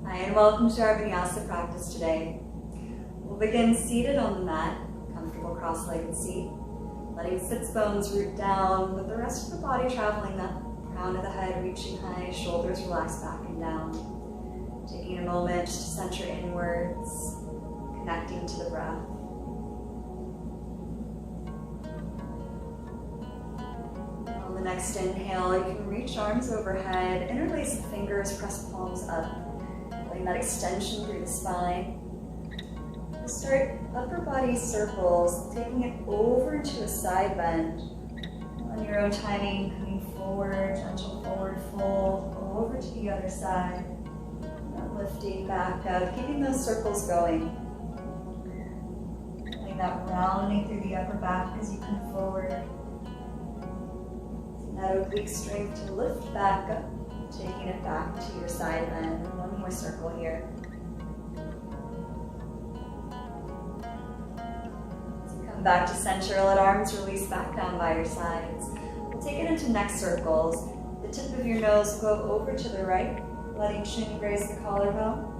Hi, and welcome to our Vinyasa practice today. We'll begin seated on the mat, comfortable cross-legged seat, letting sits bones root down, with the rest of the body traveling up, crown of the head reaching high, shoulders relax back and down. Taking a moment to center inwards, connecting to the breath. On the next inhale, you can reach arms overhead, interlace the fingers, press palms up, letting that extension through the spine. Start upper body circles, taking it over to a side bend. On your own timing, coming forward, gentle forward fold, over to the other side. Lifting back up, keeping those circles going. Letting that rounding through the upper back as you come forward. Using that oblique strength to lift back up, taking it back to your side bend. One more circle here. Back to center, let arms release back down by your sides. We'll take it into neck circles. The tip of your nose will go over to the right, letting chin graze the collarbone.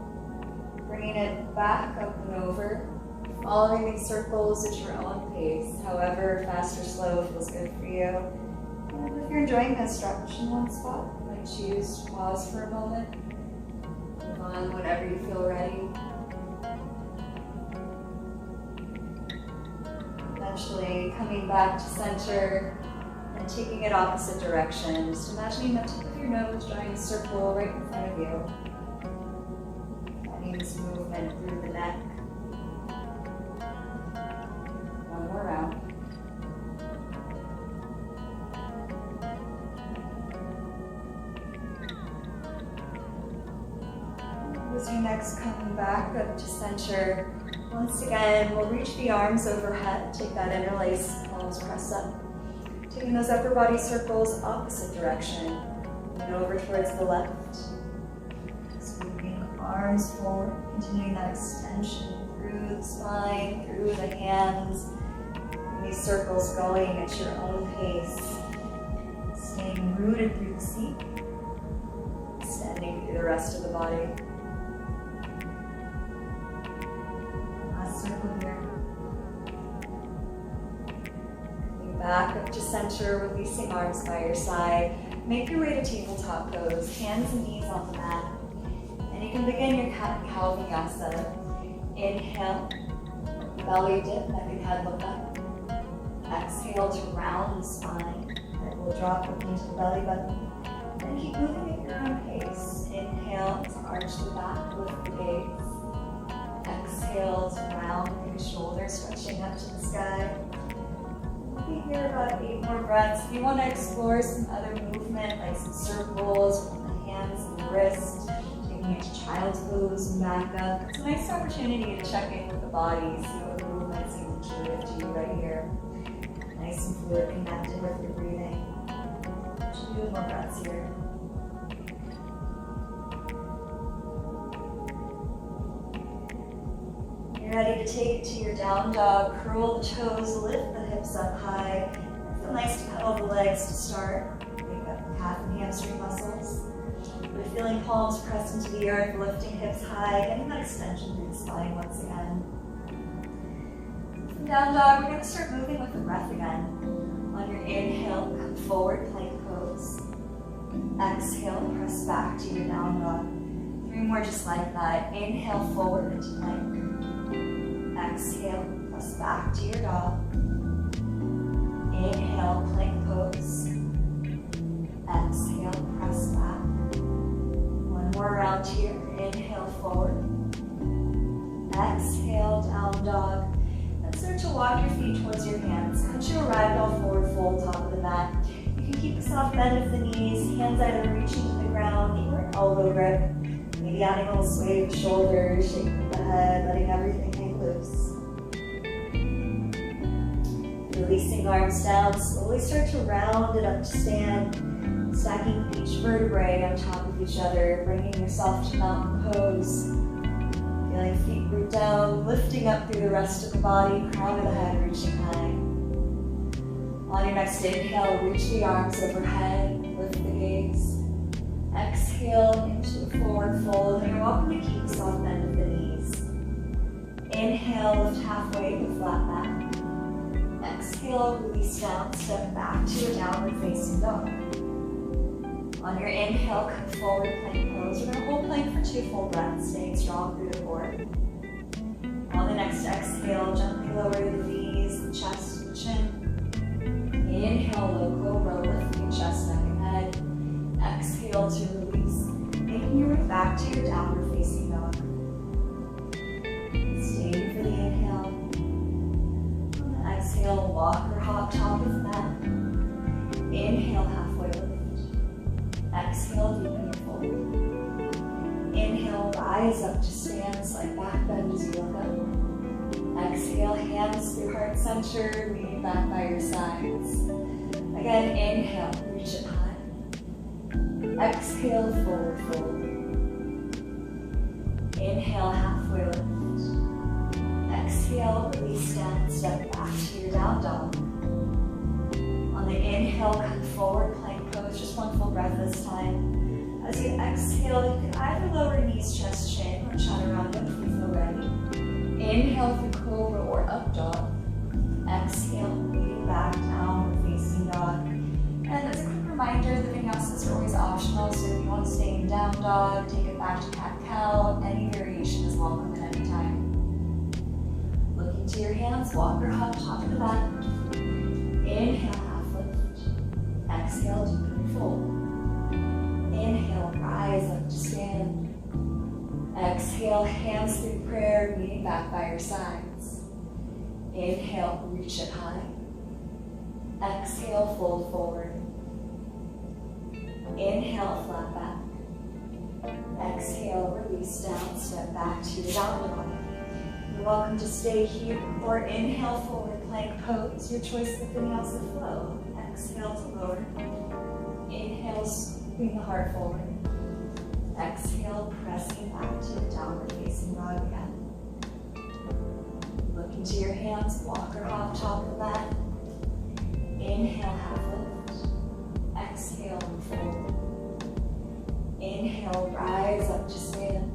Bringing it back up and over. Following these circles at your own pace, however fast or slow feels good for you. And if you're enjoying this stretch in one spot, you might choose to pause for a moment. Move on whenever you feel ready. Eventually coming back to center and taking it opposite direction. Just imagining the tip of your nose drawing a circle right in front of you. Finding this movement through the neck. One more round. As your next coming back up to center. Once again, we'll reach the arms overhead, take that interlace, palms press up. Taking those upper body circles opposite direction, moving over towards the left. Sweeping arms forward, continuing that extension through the spine, through the hands. And these circles going at your own pace. Staying rooted through the seat, extending through the rest of the body. Circle here. Coming back up to center, releasing arms by your side. Make your way to tabletop pose, hands and knees on the mat. And you can begin your cat and cow vinyasa. Inhale, belly dip, neck and head look up. Exhale to round the spine. Head will drop into the belly button. And keep moving at your own pace. Inhale to arch the back, lift the gaze. Exhale to round through the shoulders, stretching up to the sky. We'll be here about 8 more breaths. If you want to explore some other movement, like some circles with the hands and the wrist, taking it to child's pose and back up. It's a nice opportunity to check in with the body, see what movement seems intuitive to you right here. Nice and fluid, connected with your breathing. 2 more breaths here. Ready to take it to your down dog. Curl the toes, lift the hips up high. Feel nice to pedal the legs to start. Wake up the calf and hamstring muscles. But feeling palms pressed into the earth, lifting hips high, getting that extension through the spine once again. From down dog, we're going to start moving with the breath again. On your inhale, come forward, plank pose. Exhale, press back to your down dog. 3 more just like that. Inhale forward into plank. Exhale, press back to your dog. Inhale, plank pose. Exhale, press back. 1 more round here. Inhale forward. Exhale, down dog. And start to walk your feet towards your hands. Come to a ragdoll forward fold, top of the mat. You can keep a soft bend of the knees, hands either reaching to the ground or elbow grip. Maybe adding a little sway of the shoulders, shaking the head, letting everything hang loose. Releasing arms down, slowly start to round it up to stand, stacking each vertebrae on top of each other, bringing yourself to mountain pose. Feeling feet root down, lifting up through the rest of the body, crown of the head reaching high. On your next inhale, reach the arms overhead, lift the gaze. Exhale into the forward fold, and you're welcome welcome to keep a soft bend of the knees. Inhale, lift halfway to flat back. Exhale, release down, step back to a downward facing dog. On your inhale, come forward, plank pose. We're gonna hold plank for 2 full breaths, staying strong through the core. On the next exhale, gently lower the knees, the chest, the chin. Inhale, low cobra, lift your chest, neck, and head. Exhale to release, making your way back to your downward facing dog. Stay for the inhale. On the exhale, walk or hop top of the mat. Inhale, halfway lift. Exhale, deepen your fold. Inhale, rise up to stand, slight back bend as you look up. Exhale, hands through heart center, leaning back by your sides. Again, inhale, reach it high. Exhale, forward fold. Inhale, halfway lift. Exhale, release down, step back to your down dog. On the inhale, come forward, plank pose, just 1 full breath this time. As you exhale, you can either lower knees, chest, chin, or chaturanga if you feel ready. Inhale through cobra or up dog. Exhale, lean back, downward facing dog. And as a quick reminder, the vinyasas are always optional, so if you want to stay in down dog, take it back to cat-cow, any variation is welcome at any time. Looking to your hands, walk or hop top of the mat. Inhale, half lift. Exhale, deepen your fold. Inhale, rise up to stand. Exhale, hands through prayer, leaning back by your sides. Inhale, reach it high. Exhale, fold forward. Inhale, flat back. Exhale, release down, step back to your downward dog. You're welcome to stay here or inhale, forward plank pose, your choice of vinyasa flow. Exhale to lower. Inhale, sweeping the heart forward. Exhale, pressing back to the downward facing dog again. Look into your hands, walk or hop top of the mat. Inhale, half lift. Exhale, and fold. Inhale, rise up to stand.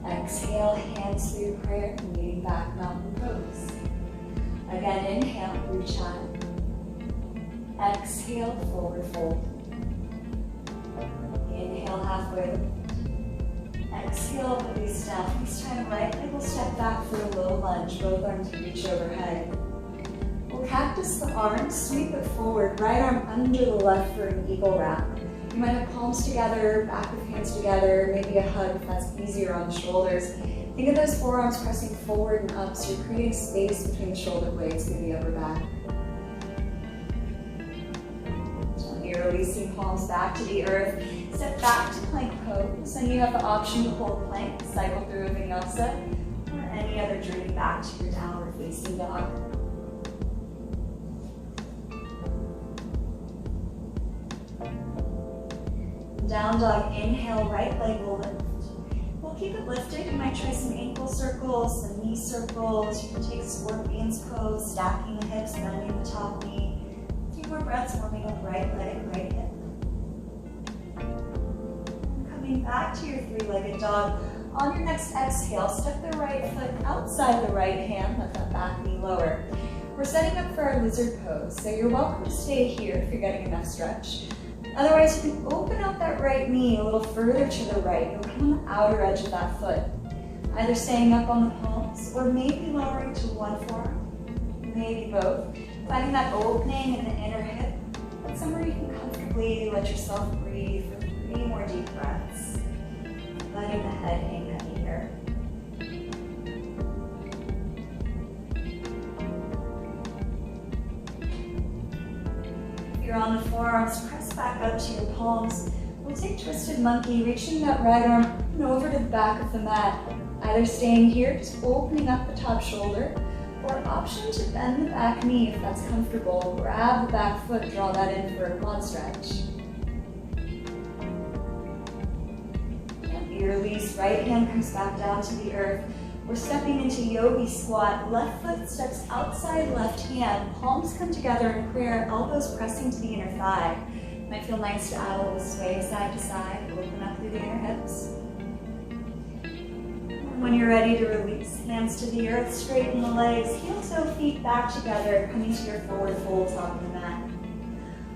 Exhale, hands through prayer, leaning back, mountain pose. Again, inhale, reach high. Exhale, forward fold. Inhale, halfway lift. Exhale, release down. This time, right leg will step back for a low lunge. Both arms reach overhead. We'll cactus the arms, sweep it forward. Right arm under the left for an eagle wrap. You might have palms together, back of hands together, maybe a hug if that's easier on the shoulders. Think of those forearms pressing forward and up, so you're creating space between the shoulder blades through the upper back. You're releasing palms back to the earth. Step back to plank pose, and you have the option to hold plank, cycle through a vinyasa, or any other journey back to your downward facing dog. Down dog, inhale, right leg will lift. We'll keep it lifted. You might try some ankle circles, some knee circles. You can take scorpion's pose, stacking the hips, bending the top knee. 2 more breaths, warming up right leg, right hip. Coming back to your 3-legged dog. On your next exhale, step the right foot outside the right hand, let that back knee lower. We're setting up for our lizard pose, so you're welcome to stay here if you're getting enough stretch. Otherwise, you can open out that right knee a little further to the right. You'll come on the outer edge of that foot, either staying up on the palms or maybe lowering to one forearm, maybe both. Finding that opening in the inner hip, somewhere you can comfortably let yourself breathe for 3 more deep breaths. Letting the head hang heavy here. If you're on the forearms, press back up to your palms. We'll take twisted monkey, reaching that right arm and over to the back of the mat. Either staying here, just opening up the top shoulder, or option to bend the back knee if that's comfortable. Grab the back foot, draw that in for a quad stretch. Gently release, right hand comes back down to the earth. We're stepping into yogi squat. Left foot steps outside left hand. Palms come together in prayer, elbows pressing to the inner thigh. Might feel nice to add a little sway side to side. Open up through the inner hips. When you're ready to release, hands to the earth, straighten the legs, heel toe feet back together, coming to your forward fold, top of the mat.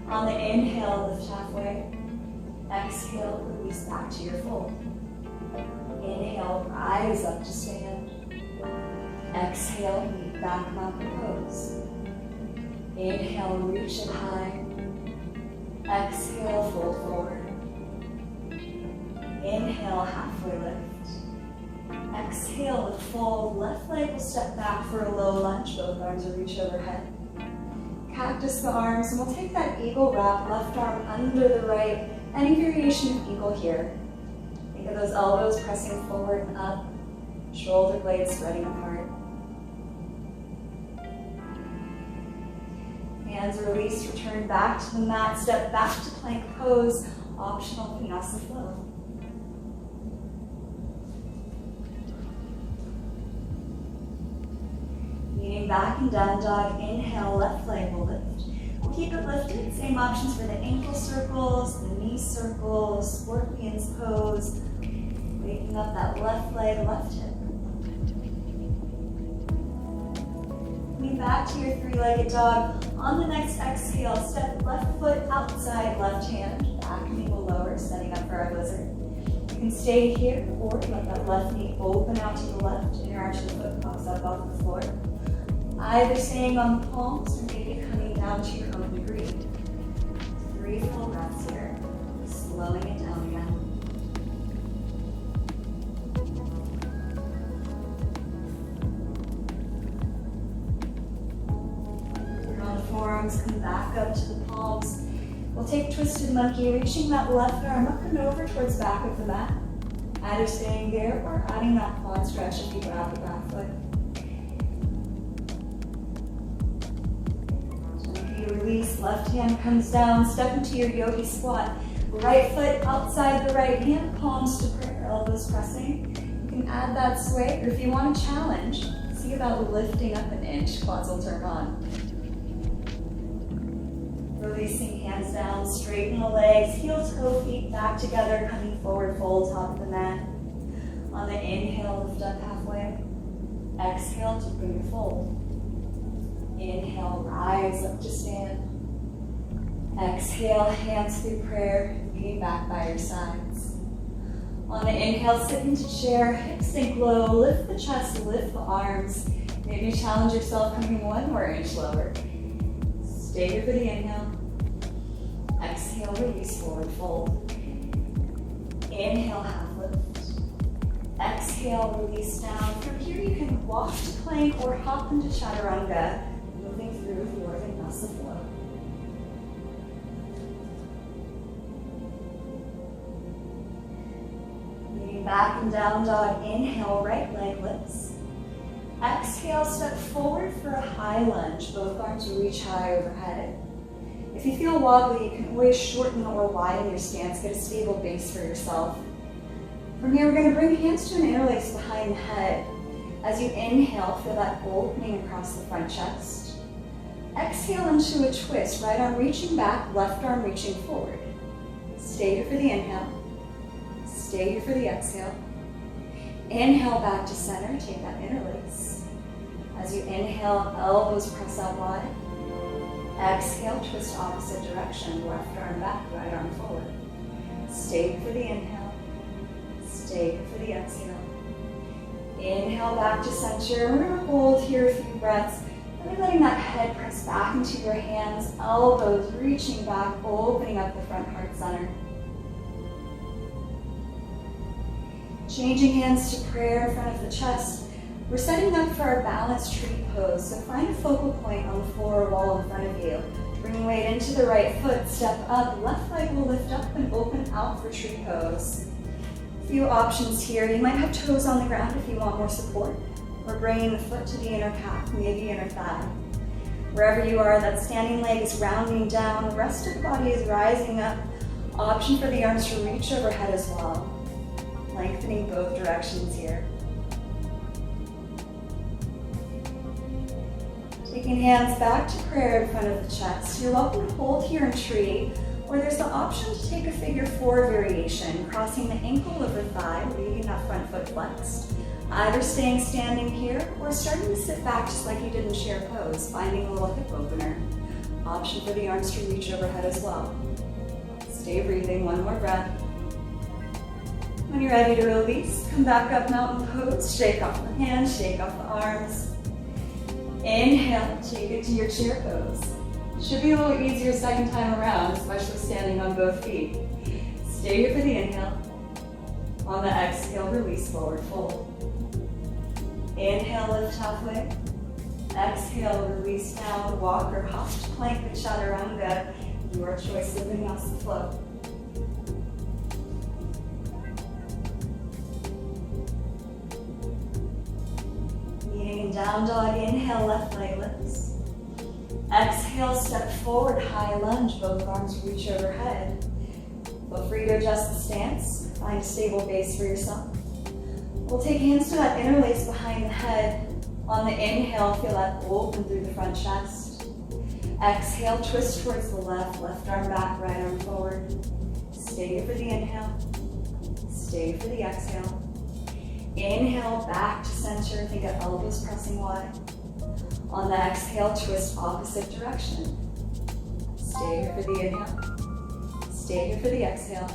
On the inhale, lift halfway. Exhale, release back to your fold. Inhale, rise up to stand. Exhale, meet back mountain pose. Inhale, reach it high. Exhale, fold forward. Inhale, halfway lift. Exhale, lift fold. Left leg will step back for a low lunge. Both arms will reach overhead. Cactus the arms, and we'll take that eagle wrap, left arm under the right. Any variation of eagle here. Think of those elbows pressing forward and up, shoulder blades spreading apart. Hands release, return back to the mat, step back to plank pose, optional Vinyasa flow. Leaning back and down dog, inhale, left leg will lift. We'll keep it lifted, same options for the ankle circles, the knee circles, scorpion's pose, waking up that left leg, left hip. Lean back to your three-legged dog. On the next exhale, step left foot outside, left hand, back knee will lower, setting up for our lizard. You can stay here, or let that left knee open out to the left, inner arch of the foot pops up off the floor. Either staying on the palms, or maybe coming down to your own degree. 3 full breaths here, slowing it down again. Forearms come back up to the palms. We'll take twisted monkey, reaching that left arm up and over towards back of the mat. Either staying there or adding that quad stretch if you grab the back foot. Monkey release, left hand comes down, step into your yogi squat. Right foot outside the right hand, palms to prayer, elbows pressing. You can add that sway, or if you want to challenge, see about lifting up an inch, quads will turn on. Releasing hands down, straighten the legs, heel toe feet back together, coming forward, fold top of the mat. On the inhale, lift up halfway. Exhale to bring your fold. Inhale, rise up to stand. Exhale, hands through prayer, leaning back by your sides. On the inhale, sit into chair, hips sink low, lift the chest, lift the arms. Maybe challenge yourself coming 1 more inch lower. Stay here for the inhale. Exhale, release, forward fold. Inhale, half lift. Exhale, release down. From here you can walk to plank or hop into chaturanga, moving through your Vinyasa flow. Leaning back and down dog, inhale, right leg lifts. Exhale, step forward for a high lunge. Both arms reach high overhead. If you feel wobbly, you can always shorten or widen your stance, get a stable base for yourself. From here, we're going to bring hands to an interlace behind the head. As you inhale, feel that opening across the front chest. Exhale into a twist, right arm reaching back, left arm reaching forward. Stay here for the inhale. Stay here for the exhale. Inhale back to center, take that interlace. As you inhale, elbows press out wide. Exhale, twist opposite direction, left arm back, right arm forward. Stay for the inhale. Stay for the exhale. Inhale back to center. We're going to hold here a few breaths. Really letting that head press back into your hands, elbows reaching back, opening up the front heart center. Changing hands to prayer in front of the chest. We're setting up for our balanced tree pose, so find a focal point on the floor or wall in front of you. Bring weight into the right foot, step up, left leg will lift up and open out for tree pose. A few options here. You might have toes on the ground if you want more support, or bringing the foot to the inner calf, maybe inner thigh. Wherever you are, that standing leg is rounding down, the rest of the body is rising up. Option for the arms to reach overhead as well. Lengthening both directions here. Taking hands back to prayer in front of the chest. You're welcome to hold here in tree, Or there's the option to take a figure 4 variation, crossing the ankle over thigh, leaving that front foot flexed. Either staying standing here or starting to sit back just like you did in chair pose, finding a little hip opener. Option for the arms to reach overhead as well. Stay breathing, one more breath. When you're ready to release, come back up, mountain pose. Shake off the hands, shake off the arms. Inhale, take it to your chair pose. Should be a little easier second time around, especially standing on both feet. Stay here for the inhale. On the exhale, release, forward fold. Inhale, lift halfway. Exhale, release down, walk or hop to plank or chaturanga. Your choice of vinyasa flow. Meeting in down dog, inhale, left leg lifts. Exhale, step forward, high lunge, both arms reach overhead. Feel free to adjust the stance, find a stable base for yourself. We'll take hands to that interlace behind the head. On the inhale, feel that open through the front chest. Exhale, twist towards the left arm back, right arm forward. Stay here for the inhale. Stay for the exhale. Inhale, back to center, think of elbows pressing wide. On the exhale, twist opposite direction. Stay here for the inhale. Stay here for the exhale.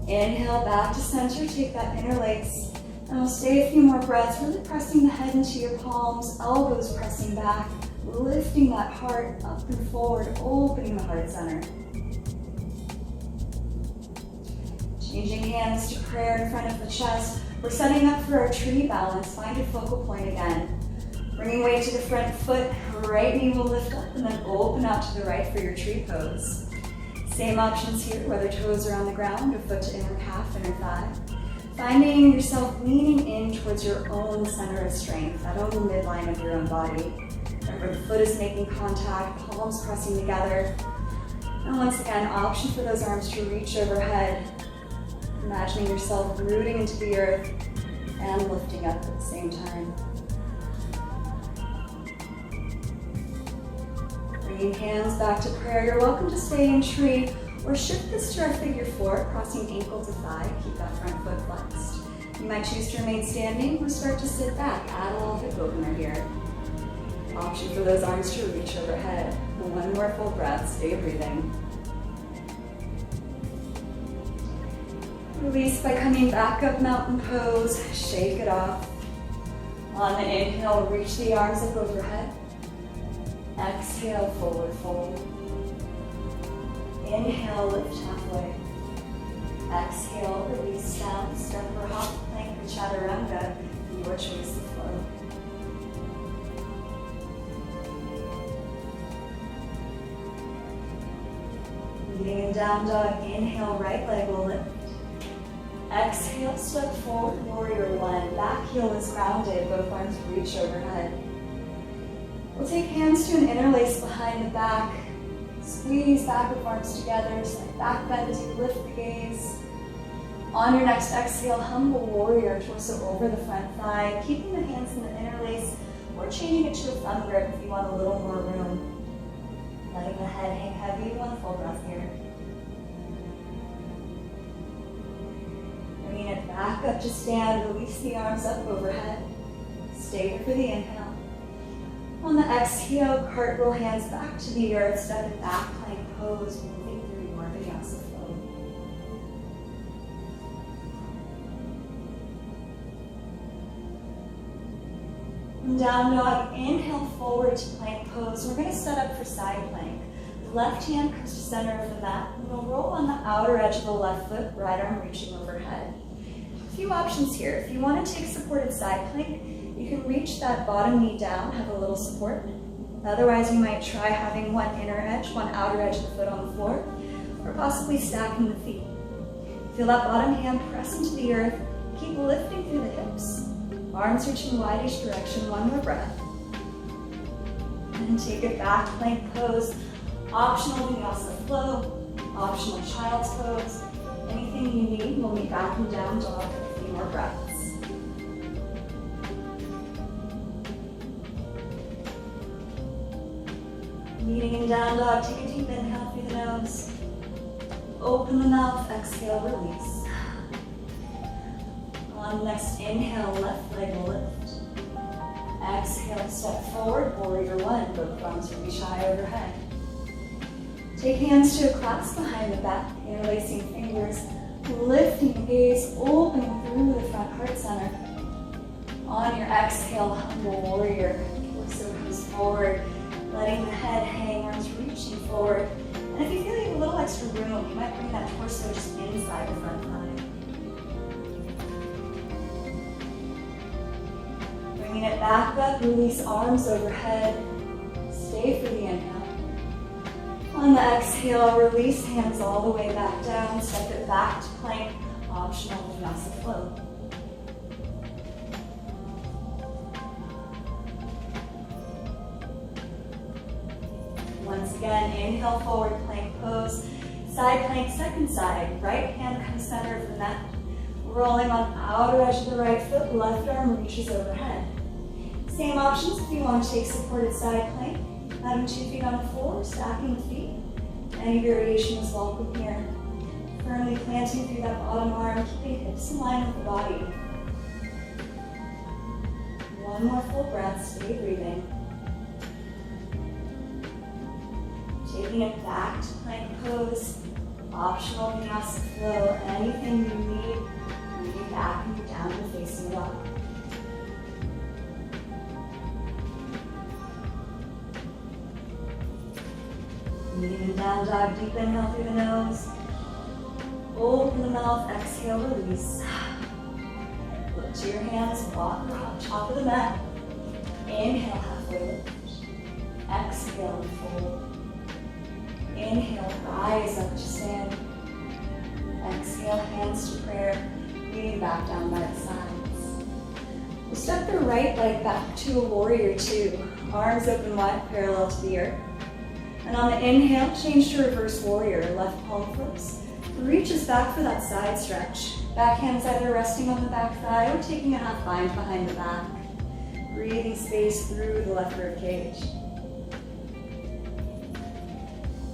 Inhale, back to center, take that interlace. And we'll stay a few more breaths, really pressing the head into your palms, elbows pressing back, lifting that heart up and forward, opening the heart center. Changing hands to prayer in front of the chest. We're setting up for our tree balance. Find your focal point again. Bringing weight to the front foot, right knee will lift up and then open out to the right for your tree pose. Same options here, whether toes are on the ground or foot to inner calf, inner thigh. Finding yourself leaning in towards your own center of strength, that own midline of your own body. Remember, the foot is making contact, palms pressing together. And once again, option for those arms to reach overhead. Imagining yourself rooting into the earth and lifting up at the same time. Bringing hands back to prayer. You're welcome to stay in tree or shift this to our figure 4, crossing ankle to thigh. Keep that front foot flexed. You might choose to remain standing or start to sit back. Add a little hip opener here. Option for those arms to reach overhead. One more full breath. Stay breathing. Release by coming back up, mountain pose. Shake it off. On the inhale, reach the arms up overhead. Exhale, forward fold. Inhale, lift halfway. Exhale, release down, step or hop, plank or chaturanga, your choice of flow. Meeting in down dog, inhale, right leg will lift. Exhale, step forward, warrior one. Back heel is grounded, both arms reach overhead. We'll take hands to an interlace behind the back. Squeeze back of arms together, slight back bend as you lift the gaze. On your next exhale, humble warrior, torso over the front thigh, keeping the hands in the interlace or changing it to a thumb grip if you want a little more room. Letting the head hang heavy, one full breath here. Bringing it back up to stand, release the arms up overhead. Stay here for the inhale. On the exhale, cartwheel hands back to the earth, step it back, plank pose, moving through your vinyasa flow. From down dog, inhale forward to plank pose. We're going to set up for side plank. Left hand comes to center of the mat, and we'll roll on the outer edge of the left foot, right arm reaching overhead. A few options here. If you want to take supported side plank, you can reach that bottom knee down, have a little support. Otherwise, you might try having one inner edge, one outer edge of the foot on the floor, or possibly stacking the feet. Feel that bottom hand press into the earth. Keep lifting through the hips. Arms reaching wide-ish direction, one more breath. And take it back, plank pose. Optional vinyasa flow, optional child's pose. Anything you need, we'll meet back and down dog a few more breaths. Meeting in down dog, take a deep inhale through the nose. Open the mouth, exhale, release. On the next inhale, left leg will lift. Exhale, step forward, warrior one. Both arms reach high overhead. Take hands to a clasp behind the back, interlacing fingers, lifting the gaze, opening through the front heart center. On your exhale, humble warrior. Torso comes forward, letting the head hang, arms reaching forward. And if you feel you have a little extra room, you might bring that torso just inside the front thigh. Bringing it back up, release arms overhead. Stay for the inhale. On the exhale, release hands all the way back down. Step it back to plank, optional Vinyasa flow. Once again, inhale, forward plank pose. Side plank, second side. Right hand comes center of the mat. Rolling on outer edge of the right foot, left arm reaches overhead. Same options if you want to take supported side plank. Having 2 feet on the floor, stacking the feet. Any variation is welcome here. Firmly planting through that bottom arm, keeping hips in line with the body. One more full breath, stay breathing. Taking it back to plank pose, optional Vinyasa flow. Anything you need, lean back and down to facing dog. Leaning down dog, deep inhale through the nose. Open the mouth, exhale, release. Look to your hands, walk around top of the mat. Inhale, halfway lift. Exhale, fold. Inhale, rise up to stand. Exhale, hands to prayer, leaning back down by the sides. We'll step the right leg back to a warrior two. Arms open wide, parallel to the earth. And on the inhale, change to reverse warrior. Left palm flips. Reaches back for that side stretch. Back hands either resting on the back thigh or taking a half bind behind the back. Breathing space through the left rib cage.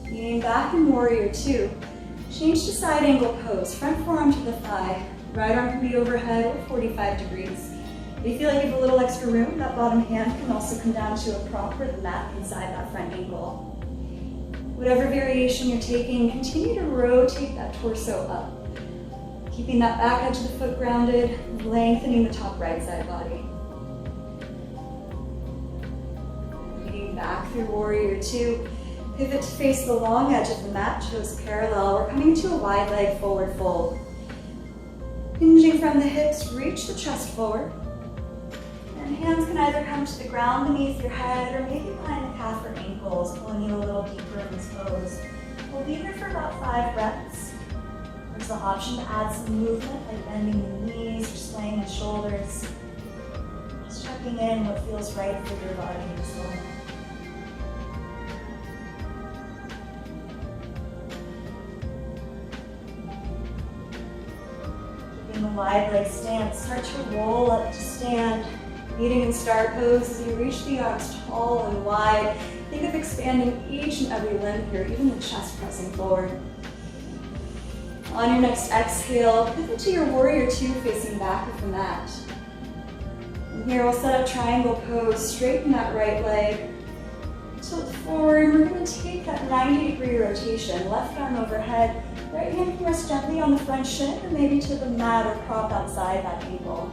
Leaning back in warrior two. Change to side angle pose. Front forearm to the thigh. Right arm can be overhead or 45 degrees. If you feel like you have a little extra room, that bottom hand can also come down to a prop or the mat inside that front ankle. Whatever variation you're taking, continue to rotate that torso up. Keeping that back edge of the foot grounded, lengthening the top right side body. Leaning back through warrior two. Pivot to face the long edge of the mat, toes parallel. We're coming to a wide leg forward fold. Hinging from the hips, reach the chest forward. And hands can either come to the ground beneath your head or maybe behind the calf or ankles, pulling you a little deeper in this pose. We'll be here for about 5 breaths. There's the option to add some movement, like bending the knees or swaying the shoulders. Just checking in what feels right for your body in this moment. Keeping the wide leg stance, start to roll up to stand. Meeting in star pose as you reach the arms tall and wide. Think of expanding each and every limb here, even the chest pressing forward. On your next exhale, pivot to your warrior two facing back of the mat. And here we'll set up triangle pose, straighten that right leg, tilt forward. We're going to take that 90-degree rotation, left arm overhead, right hand can rest gently on the front shin or maybe to the mat or prop outside that ankle.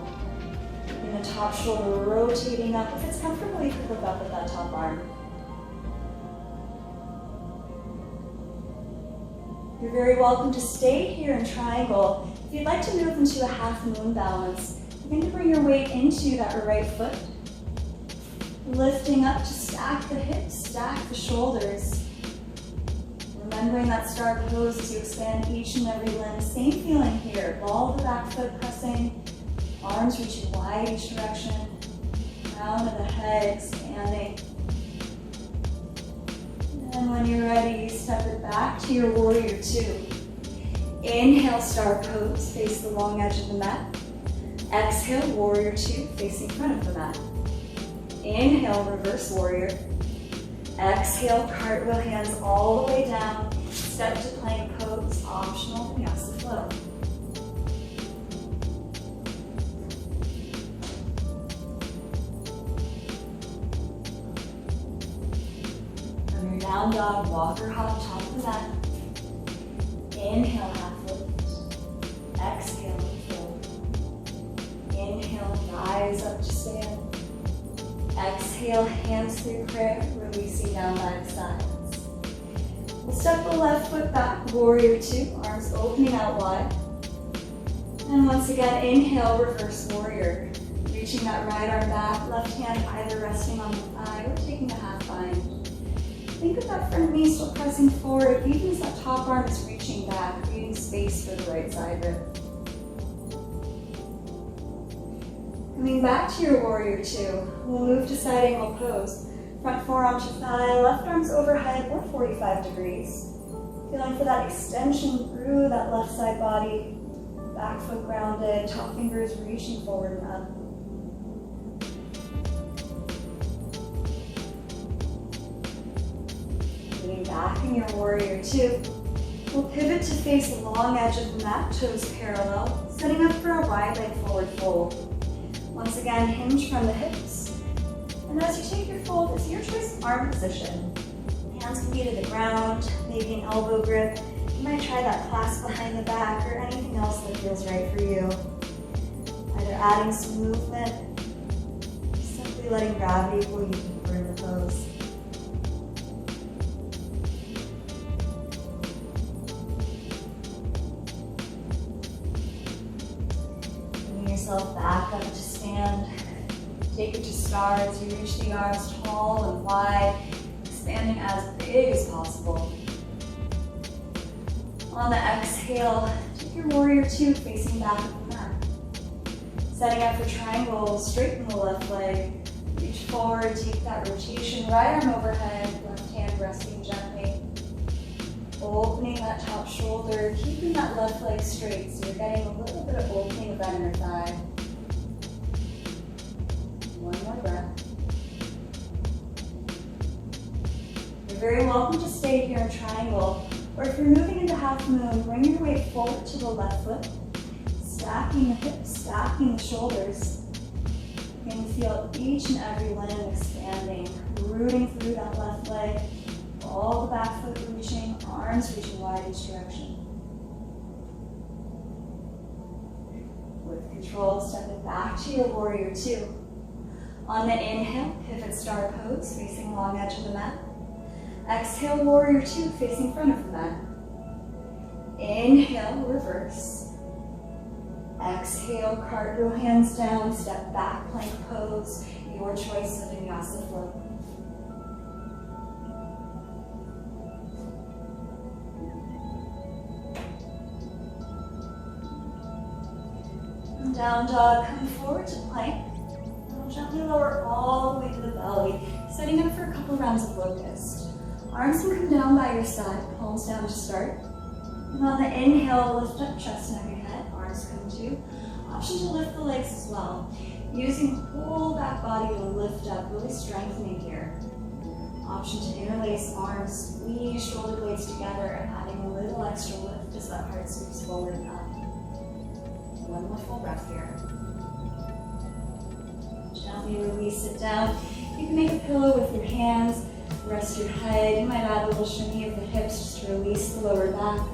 The top shoulder rotating up. If it's comfortable, you can look up at that top arm. You're very welcome to stay here in triangle. If you'd like to move into a half moon balance, you're going to bring your weight into that right foot. Lifting up to stack the hips, stack the shoulders. Remembering that star pose as you expand each and every limb. Same feeling here. Ball of the back foot pressing. Arms reaching wide each direction. Crown of the head expanding. And when you're ready, you step it back to your warrior two. Inhale, star pose, face the long edge of the mat. Exhale, warrior two, facing front of the mat. Inhale, reverse warrior. Exhale, cartwheel, hands all the way down. Step to plank pose, optional Vinyasa flow. From your down dog, walk or hop top of the mat. Inhale, half lift. Exhale, fold. Inhale, rise up to stand. Exhale, hands through prayer, releasing down by the sides. We'll step the left foot back, warrior two, arms opening out wide. And once again, inhale, reverse warrior. Reaching that right arm back, left hand either resting on the thigh or taking a half bind. Think of that front knee still pressing forward, even as that top arm is reaching back, creating space for the right side rib. Coming back to your warrior two, we'll move to side angle pose. Front forearm to thigh, left arms overhead or 45 degrees. Feeling for that extension through that left side body. Back foot grounded, top fingers reaching forward and up. Leaning back in your warrior two. We'll pivot to face the long edge of the mat, toes parallel, setting up for a wide leg forward fold. Once again, hinge from the hips. And as you take your fold, it's your choice of arm position. Hands can be to the ground, maybe an elbow grip. You might try that clasp behind the back or anything else that feels right for you. Either adding some movement, or simply letting gravity pull you deeper in the pose. Bringing yourself back up to stand. Take it to stars. You reach the arms tall and wide, expanding as big as possible. On the exhale, take your warrior two facing back of the mat. Setting up for triangle, straighten the left leg. Reach forward, take that rotation, right arm overhead, left hand resting gently. Opening that top shoulder, keeping that left leg straight, so you're getting a little bit of opening of that inner thigh. One more breath. You're very welcome to stay here in triangle, or if you're moving into half moon, bring your weight forward to the left foot, stacking the hips, stacking the shoulders. You can feel each and every limb expanding, rooting through that left leg, all the back foot reaching, arms reaching wide each direction. With control, stepping back to your warrior two. On the inhale, pivot star pose, facing long edge of the mat. Exhale, warrior two, facing front of the mat. Inhale, reverse. Exhale, cartwheel, hands down, step back, plank pose, your choice of Vinyasa flow. Down dog, come forward to plank. Gently lower all the way to the belly, setting up for a couple rounds of locust. Arms can come down by your side, palms down to start. And on the inhale, lift up chest, neck, and head. Arms come to. Option to lift the legs as well. Using the whole back body to lift up, really strengthening here. Option to interlace arms, squeeze shoulder blades together, adding a little extra lift as that heart sweeps forward and up. One more full breath here. Gently release it down. You can make a pillow with your hands, rest your head. You might add a little shimmy of the hips just to release the lower back.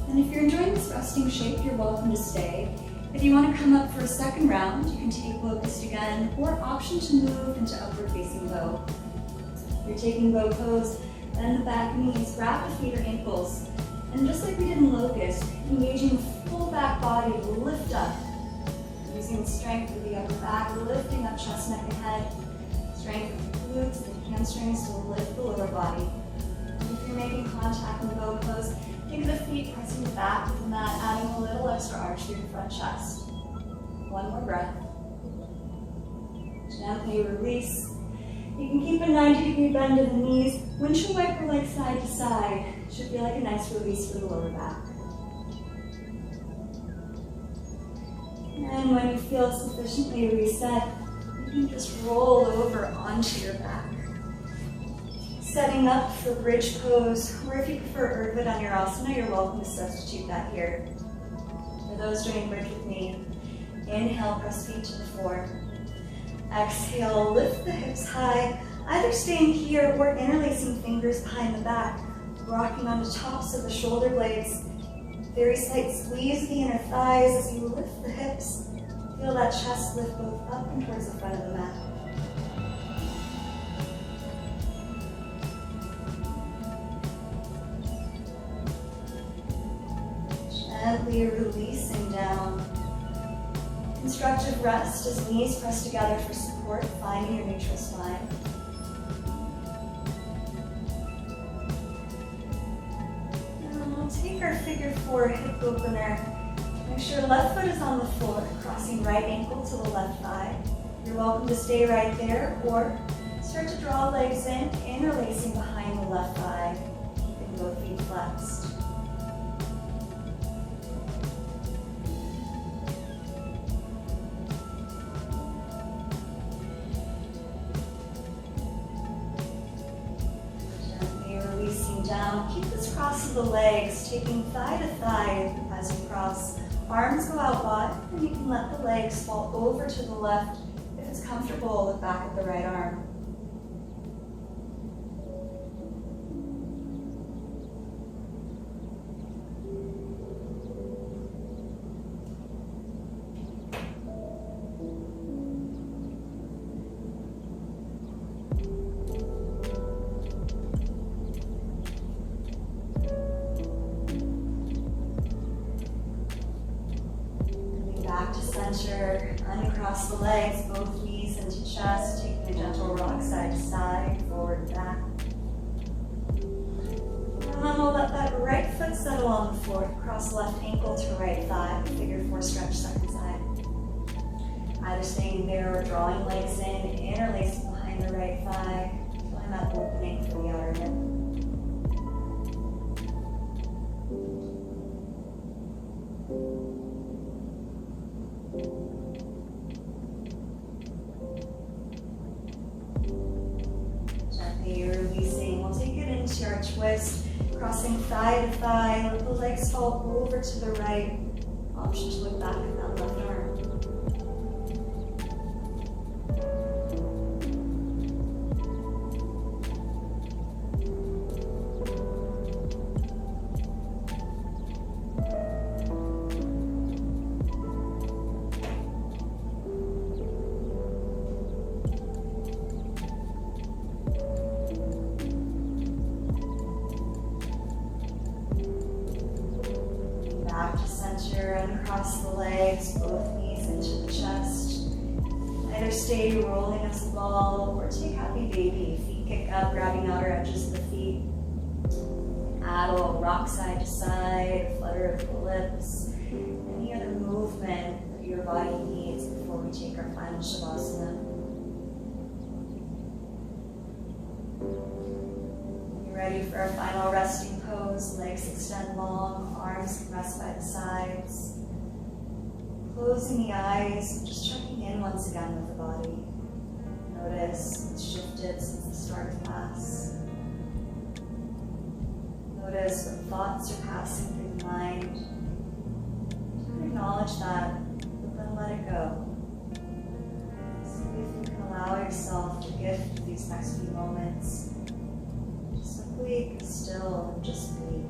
And if you're enjoying this resting shape, you're welcome to stay. If you want to come up for a second round, you can take locust again, or option to move into upward facing bow. If you're taking bow pose, bend the back knees, wrap the feet or ankles. And just like we did in locust, engaging the full back body to lift up. Using the strength of the upper back, lifting up chest, neck, and head. Strength of the glutes and the hamstrings to lift the lower body. And if you're making contact in the bow pose, think of the feet pressing the back of the mat, adding a little extra arch through your front chest. One more breath. Gently release. You can keep a 90-degree bend in the knees. Windshield wiper legs side to side. Should feel like a nice release for the lower back. And when you feel sufficiently reset, you can just roll over onto your back. Setting up for bridge pose, or if you prefer Urdhva Dhanurasana, you're welcome to substitute that here. For those doing bridge with me, inhale, press feet to the floor. Exhale, lift the hips high, either staying here or interlacing fingers behind the back, rocking on the tops of the shoulder blades. Very slight squeeze of the inner thighs as you lift the hips. Feel that chest lift both up and towards the front of the mat. Gently releasing down. Constructive rest as knees press together for support, finding your neutral spine. And we'll take our figure four hip opener. Make sure left foot is on the floor, crossing right ankle to the left thigh. You're welcome to stay right there or start to draw legs in, interlacing behind the left thigh, keeping both feet flexed. Down. Keep this cross of the legs, taking thigh to thigh as you cross. Arms go out wide, and you can let the legs fall over to the left. If it's comfortable, look back at the right arm. Back to center, uncross the legs, both knees into chest, taking a gentle rock side to side, forward and back. And then we'll let that right foot settle on the floor, cross left ankle to right thigh, figure four stretch second side. Either staying there or drawing legs in, interlacing behind the right thigh, feeling that opening for the outer hip. Gently releasing, we'll take it into our twist, crossing thigh to thigh, let the legs fall over to the right. Option to look back at that left arm. Back to center and across the legs, both knees into the chest. Either stay rolling as a ball or take happy baby. Feet kick up, grabbing outer edges of the feet. Add a little rock side to side, flutter of the lips. Any other movement that your body needs before we take our final Shavasana. Ready for our final resting pose. Legs extend long, arms can rest by the sides. Closing the eyes, just checking in once again with the body. Notice it's shifted since the start of class. Notice what thoughts are passing through the mind. Acknowledge that, but then let it go. See if you can allow yourself to gift these next few moments. Simply be still and just breathe.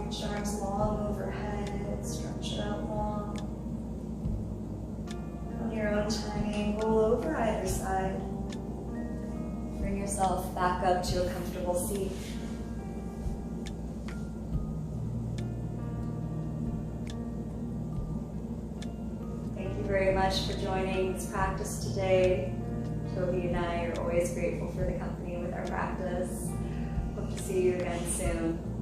Reach arms long overhead, stretch it out long. On your own time, angle over either side. Bring yourself back up to a comfortable seat. Thank you very much for joining this practice today. Toby and I are always grateful for the company with our practice. Hope to see you again soon.